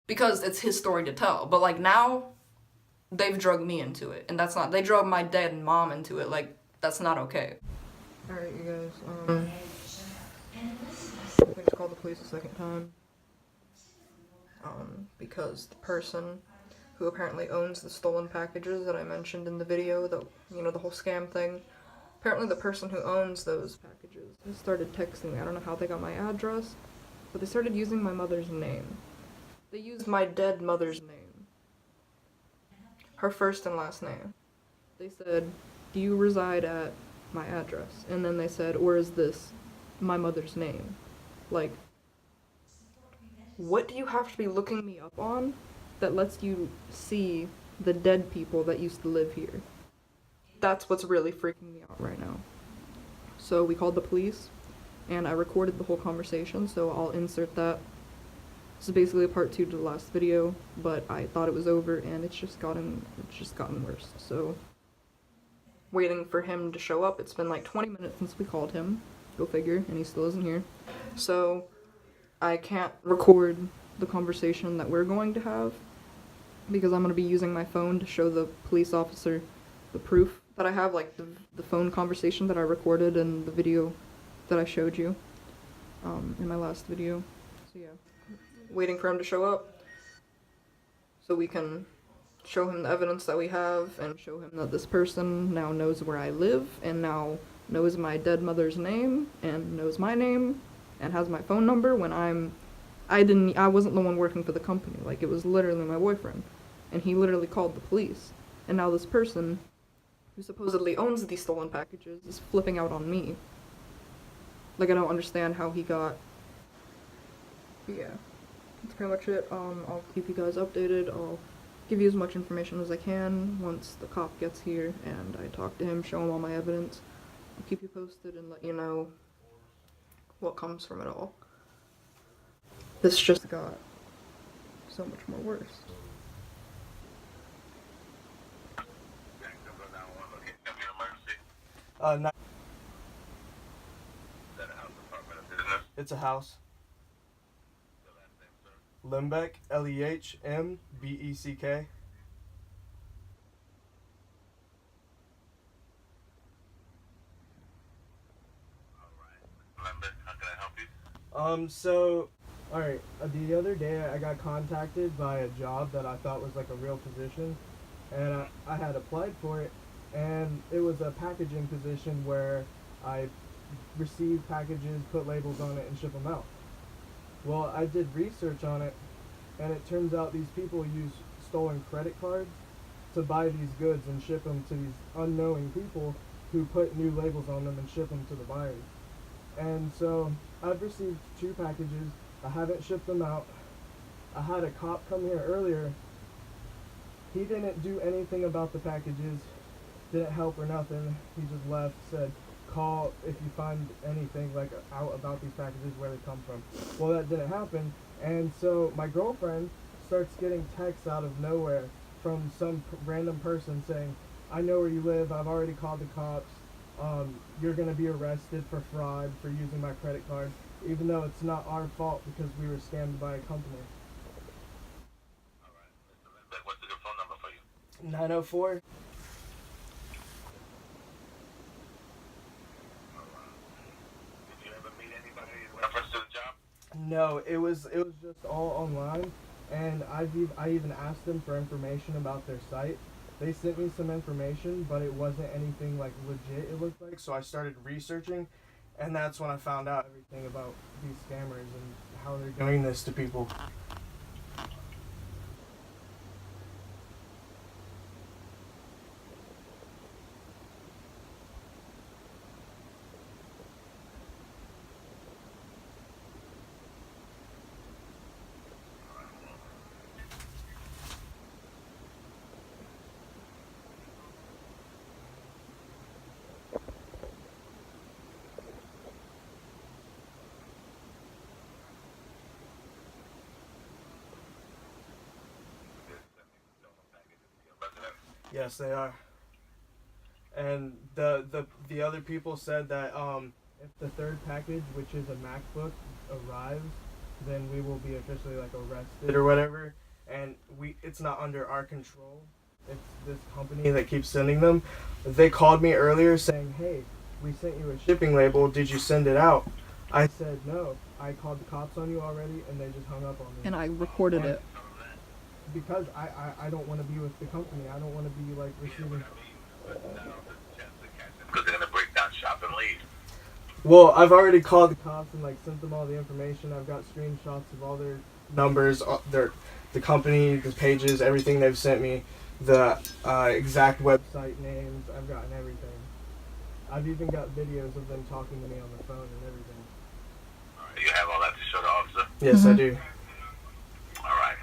because it's his story to tell. But like now, they've drugged me into it, and that's not. They drug my dead mom into it. Like that's not okay. All right, you guys. I just called the police a second time. Because the person who apparently owns the stolen packages that I mentioned in the video, the whole scam thing. Apparently the person who owns those packages started texting me. I don't know how they got my address, but they started using my mother's name. They used my dead mother's name. Her first and last name. They said, "Do you reside at my address?" And then they said, "Or is this my mother's name?" Like, what do you have to be looking me up on that lets you see the dead people that used to live here? That's what's really freaking me out right now. So we called the police, and I recorded the whole conversation, so I'll insert that. This is basically a part 2 to the last video, but I thought it was over, and it's just gotten worse. So, waiting for him to show up. It's been like 20 minutes since we called him. Go figure, and he still isn't here. So, I can't record the conversation that we're going to have, because I'm going to be using my phone to show the police officer the proof that I have, like the phone conversation that I recorded in the video that I showed you in my last video. So yeah, waiting for him to show up so we can show him the evidence that we have and show him that this person now knows where I live and now knows my dead mother's name and knows my name and has my phone number when I wasn't the one working for the company. Like, it was literally my boyfriend, and he literally called the police. And now this person who supposedly owns these stolen packages is flipping out on me. Like, I don't understand how he got. Yeah, that's pretty much it. I'll keep you guys updated. I'll give you as much information as I can once the cop gets here and I talk to him, show him all my evidence. I'll keep you posted and let you know what comes from it all. This just got so much more worse. No. It's a house. Lembeck, Lehmbeck. Alright, the other day I got contacted by a job that I thought was like a real position, and I had applied for it, and it was a packaging position where I receive packages, put labels on it, and ship them out. Well, I did research on it, and it turns out these people use stolen credit cards to buy these goods and ship them to these unknowing people who put new labels on them and ship them to the buyers. And so I've received 2 packages. I haven't shipped them out. I had a cop come here earlier. He didn't do anything about the packages, didn't help or nothing. He just left, said, "Call if you find anything like out about these packages, where they come from." Well, that didn't happen, and so my girlfriend starts getting texts out of nowhere from some random person saying, "I know where you live. I've already called the cops. You're gonna be arrested for fraud for using my credit card," even though it's not our fault because we were scammed by a company. Alright, what's the good phone number for you? 904. Did you ever meet anybody in reference to the job? No, it was just all online, and I even asked them for information about their site. They sent me some information, but it wasn't anything like legit, it looked like. So I started researching, and that's when I found out everything about these scammers and how they're doing this to people. Yes, they are. And the other people said that if the third package, which is a MacBook, arrives, then we will be officially like arrested or whatever. And it's not under our control. It's this company that keeps sending them. They called me earlier saying, "Hey, we sent you a shipping label. Did you send it out?" I said no. I called the cops on you already, and they just hung up on me. And I recorded it. Because I don't want to be with the company. I don't want to be like receiving. Because they're gonna break down shop and leave. Well, I've already called the cops and like sent them all the information. I've got screenshots of all their numbers, the company, the pages, everything they've sent me, the exact website names. I've gotten everything. I've even got videos of them talking to me on the phone and everything. You have all that to show the officer? Yes, I do. All right.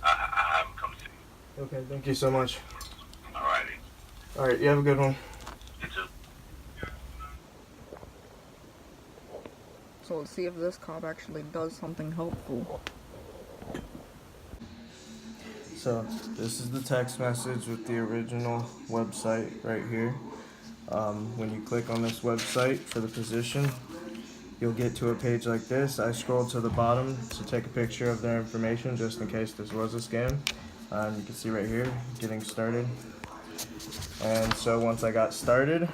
I have him come see you. Okay, thank you so much. All righty. All right, you have a good one. You too. So let's see if this cop actually does something helpful. So this is the text message with the original website right here. When you click on this website for the position, you'll get to a page like this. I scrolled to the bottom to take a picture of their information just in case this was a scam. You can see right here, getting started. And so once I got started,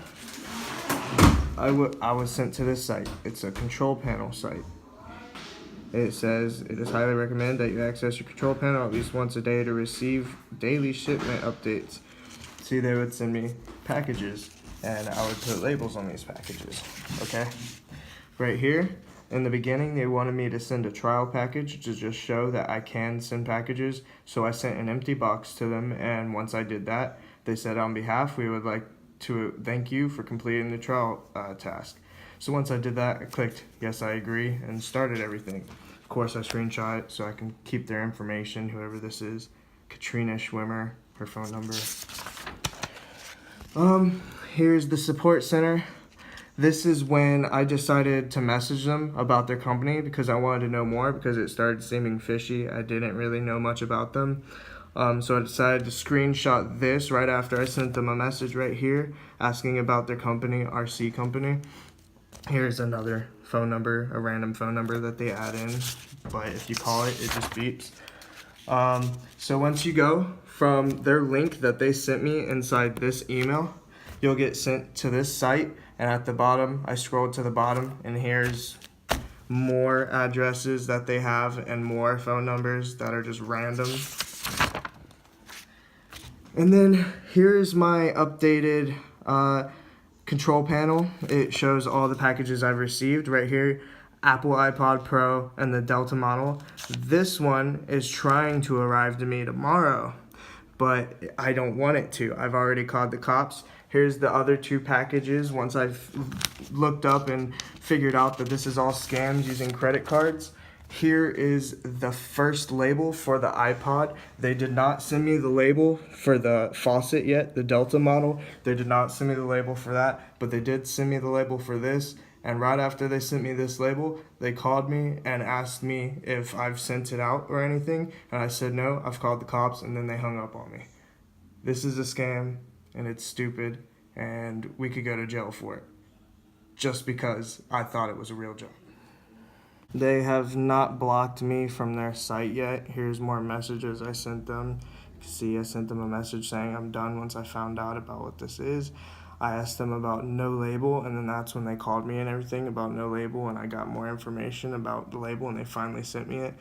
I was sent to this site. It's a control panel site. It says, it is highly recommended that you access your control panel at least once a day to receive daily shipment updates. See, they would send me packages, and I would put labels on these packages, okay? Right here, in the beginning, they wanted me to send a trial package to just show that I can send packages, so I sent an empty box to them, and once I did that, they said, on behalf, we would like to thank you for completing the trial task. So once I did that, I clicked yes, I agree, and started everything. Of course, I screenshot it so I can keep their information, whoever this is. Katrina Schwimmer, her phone number. Here's the support center. This is when I decided to message them about their company because I wanted to know more because it started seeming fishy. I didn't really know much about them. So I decided to screenshot this right after I sent them a message right here asking about their company, RC Company. Here's another phone number, a random phone number that they add in, but if you call it, it just beeps. So once you go from their link that they sent me inside this email, you'll get sent to this site, and at the bottom, I scrolled to the bottom, and here's more addresses that they have and more phone numbers that are just random. And then here's my updated control panel. It shows all the packages I've received right here. Apple iPod Pro and the Delta model. This one is trying to arrive to me tomorrow, but I don't want it to. I've already called the cops. Here's the other two packages once I've looked up and figured out that this is all scams using credit cards. Here is the first label for the iPod. They did not send me the label for the faucet yet, the Delta model. They did not send me the label for that, but they did send me the label for this. And right after they sent me this label, they called me and asked me if I've sent it out or anything. And I said, no, I've called the cops, and then they hung up on me. This is a scam, and it's stupid, and we could go to jail for it. Just because I thought it was a real job. They have not blocked me from their site yet. Here's more messages I sent them. You can see I sent them a message saying I'm done once I found out about what this is. I asked them about no label, and then that's when they called me and everything about no label, and I got more information about the label, and they finally sent me it.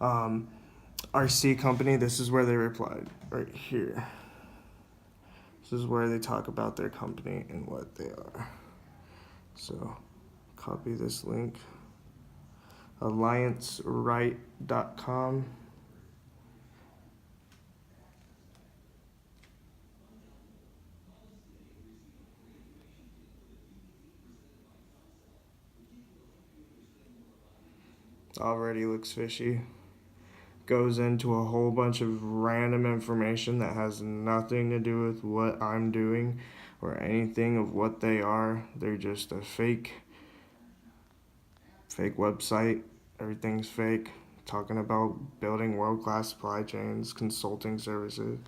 RC Company, this is where they replied, right here. This is where they talk about their company and what they are. So, copy this link. AllianceRight.com. Already looks fishy. Goes into a whole bunch of random information that has nothing to do with what I'm doing or anything of what they are. They're just a fake website. Everything's fake. Talking about building world-class supply chains, consulting services.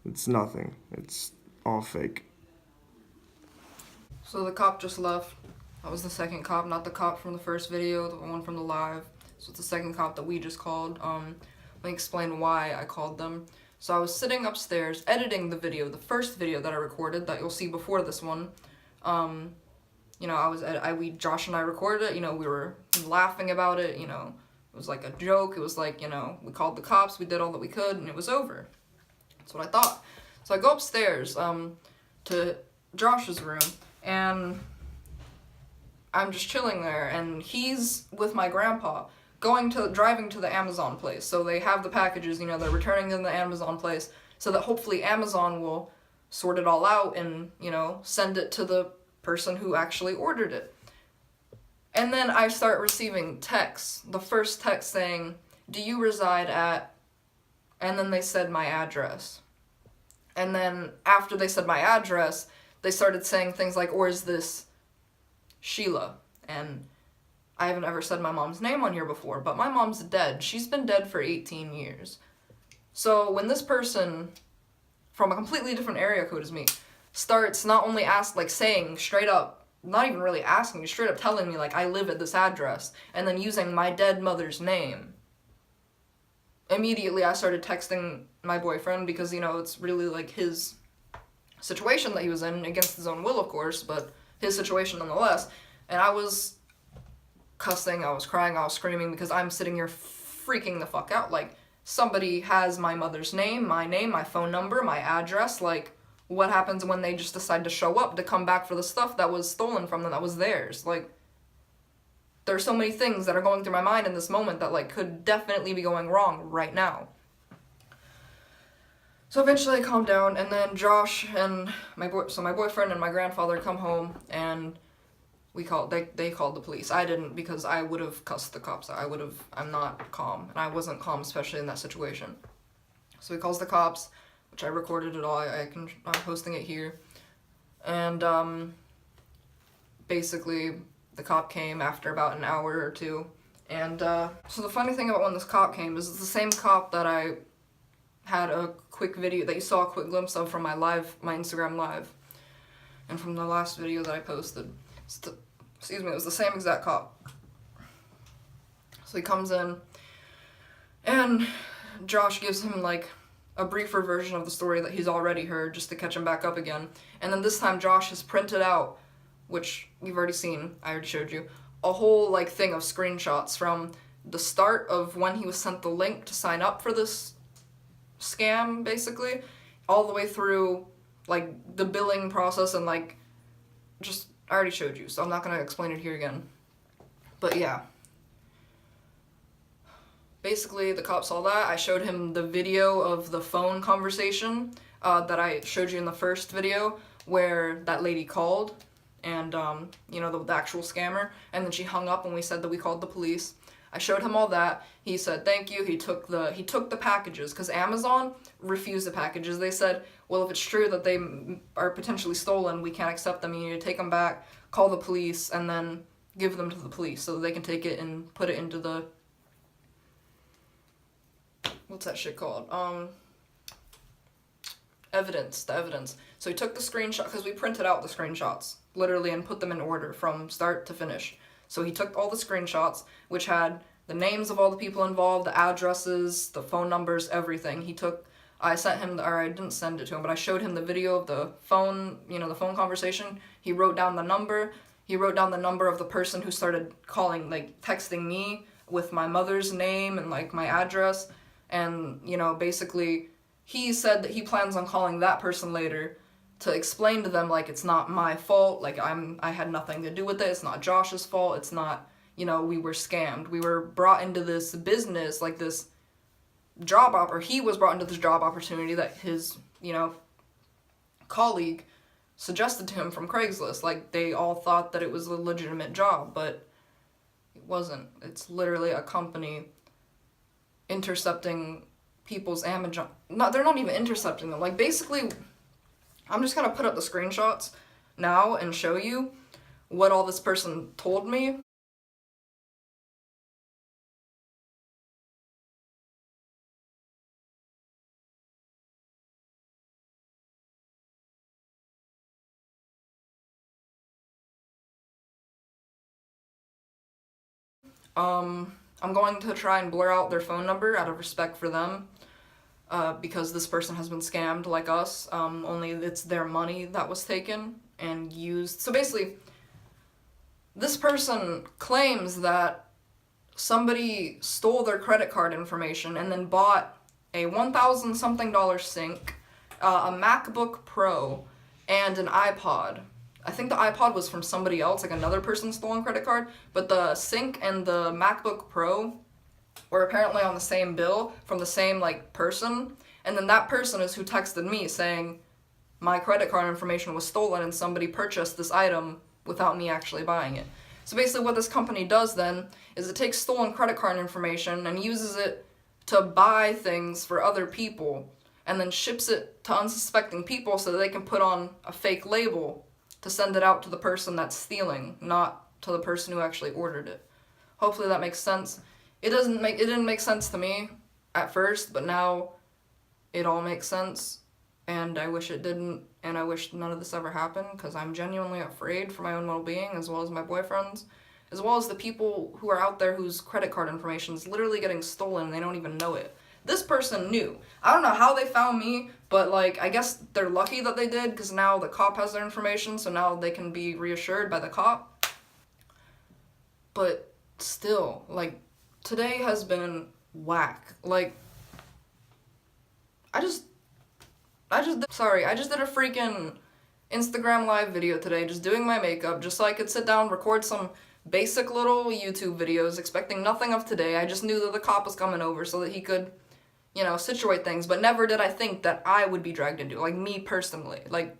It's nothing. It's all fake. So the cop just left. That was the second cop, not the cop from the first video, the one from the live. So it's the second cop that we just called. Let me explain why I called them. So I was sitting upstairs editing the video, the first video that I recorded that you'll see before this one. You know, Josh and I recorded it, you know, we were laughing about it, you know, it was like a joke, it was like, you know, we called the cops, we did all that we could, and it was over. That's what I thought. So I go upstairs, to Josh's room, and I'm just chilling there, and he's with my grandpa, driving to the Amazon place. So they have the packages, you know, they're returning in the Amazon place, so that hopefully Amazon will sort it all out and, you know, send it to the person who actually ordered it. And then I start receiving texts. The first text saying, "Do you reside at," and then they said my address. And then after they said my address, they started saying things like, "Or is this Sheila?" And I haven't ever said my mom's name on here before, but my mom's dead. She's been dead for 18 years. So when this person from a completely different area code as me starts not only saying straight up, not even really asking, straight up telling me, like, I live at this address, and then using my dead mother's name, immediately I started texting my boyfriend, because, you know, it's really, like, his situation that he was in, against his own will, of course, but his situation nonetheless, and I was cussing, I was crying, I was screaming, because I'm sitting here freaking the fuck out, like, somebody has my mother's name, my phone number, my address, like, what happens when they just decide to show up to come back for the stuff that was stolen from them, that was theirs? Like, there's so many things that are going through my mind in this moment that, like, could definitely be going wrong right now. So eventually I calmed down, and then Josh and my boyfriend and my grandfather come home, and they called the police. I didn't, because I would have cussed the cops out. I'm not calm, and I wasn't calm, especially in that situation. So he calls the cops, which I recorded it all, I'm posting it here, and, basically, the cop came after about an hour or two, and, so the funny thing about when this cop came is it's the same cop that I had a quick video, that you saw a quick glimpse of from my Instagram live, and from the last video that I posted. It was the same exact cop. So he comes in, and Josh gives him, like, a briefer version of the story that he's already heard, just to catch him back up again. And then this time Josh has printed out, which you've already seen, I already showed you, a whole, like, thing of screenshots from the start of when he was sent the link to sign up for this scam, basically, all the way through, like, the billing process, and, like, just, I already showed you, so I'm not gonna explain it here again. But yeah. Basically, the cop saw that. I showed him the video of the phone conversation that I showed you in the first video, where that lady called, and, you know, the actual scammer, and then she hung up and we said that we called the police. I showed him all that. He said thank you. He took the packages, because Amazon refused the packages. They said, well, if it's true that they are potentially stolen, we can't accept them. You need to take them back, call the police, and then give them to the police so that they can take it and put it into the, what's that shit called? The evidence. So he took the screenshot, because we printed out the screenshots, literally, and put them in order from start to finish. So he took all the screenshots, which had the names of all the people involved, the addresses, the phone numbers, everything. I didn't send it to him, but I showed him the video of the phone, you know, the phone conversation. He wrote down the number. He wrote down the number of the person who started calling, like, texting me with my mother's name and, like, my address. And, you know, basically, he said that he plans on calling that person later to explain to them, like, it's not my fault, like, I had nothing to do with it, it's not Josh's fault, it's not, you know, we were scammed. We were brought into this business, like, this he was brought into this job opportunity that his, you know, colleague suggested to him from Craigslist. Like, they all thought that it was a legitimate job, but it wasn't. It's literally a company intercepting people's Amazon. They're not even intercepting them. Like, basically, I'm just gonna put up the screenshots now and show you what all this person told me. I'm going to try and blur out their phone number out of respect for them, because this person has been scammed like us, only it's their money that was taken and used. So basically, this person claims that somebody stole their credit card information and then bought a $1,000 something sink, a MacBook Pro, and an iPod. I think the iPod was from somebody else, like another person's stolen credit card, but the sink and the MacBook Pro were apparently on the same bill from the same, like, person, and then that person is who texted me saying my credit card information was stolen and somebody purchased this item without me actually buying it. So basically what this company does then is it takes stolen credit card information and uses it to buy things for other people and then ships it to unsuspecting people so that they can put on a fake label to send it out to the person that's stealing, not to the person who actually ordered it. Hopefully that makes sense. It didn't make sense to me at first, but now it all makes sense, and I wish it didn't, and I wish none of this ever happened, because I'm genuinely afraid for my own well-being, as well as my boyfriend's, as well as the people who are out there whose credit card information is literally getting stolen and they don't even know it. This person knew. I don't know how they found me, but, like, I guess they're lucky that they did, because now the cop has their information, so now they can be reassured by the cop. But still, like, today has been whack. Like, I just did a freaking Instagram live video today, just doing my makeup, just so I could sit down, record some basic little YouTube videos, expecting nothing of today. I just knew that the cop was coming over so that he could, you know, situate things, but never did I think that I would be dragged into it, like, me personally. Like,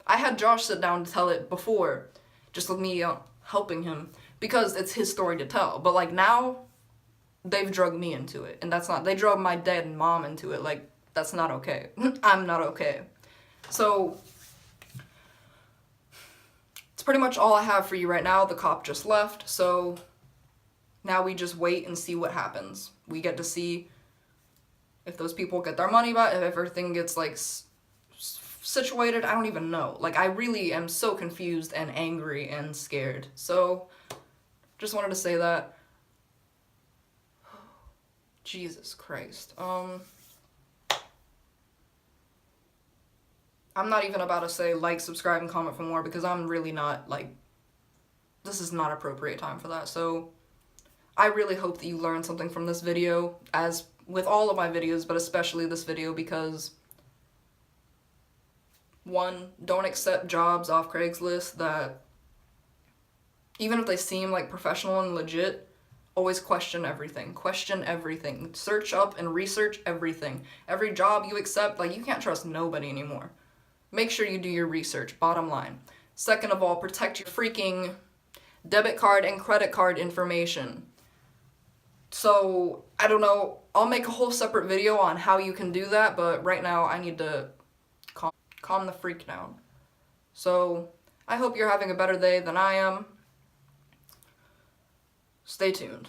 I had Josh sit down to tell it before, just with me helping him, because it's his story to tell, but, like, now, they've drugged me into it, and they drug my dad and mom into it, like, that's not okay. I'm not okay. So, it's pretty much all I have for you right now. The cop just left, so now we just wait and see what happens. We get to see if those people get their money back, if everything gets, like, situated. I don't even know. Like, I really am so confused and angry and scared. So, just wanted to say that. Jesus Christ. I'm not even about to say like, subscribe, and comment for more, because I'm really not, like, this is not appropriate time for that. So, I really hope that you learned something from this video, as with all of my videos, but especially this video, because 1, don't accept jobs off Craigslist that, even if they seem like professional and legit, always question everything. Question everything. Search up and research everything. Every job you accept, like, you can't trust nobody anymore. Make sure you do your research, bottom line. Second of all, protect your freaking debit card and credit card information. So, I don't know, I'll make a whole separate video on how you can do that, but right now I need to calm the freak down. So, I hope you're having a better day than I am. Stay tuned.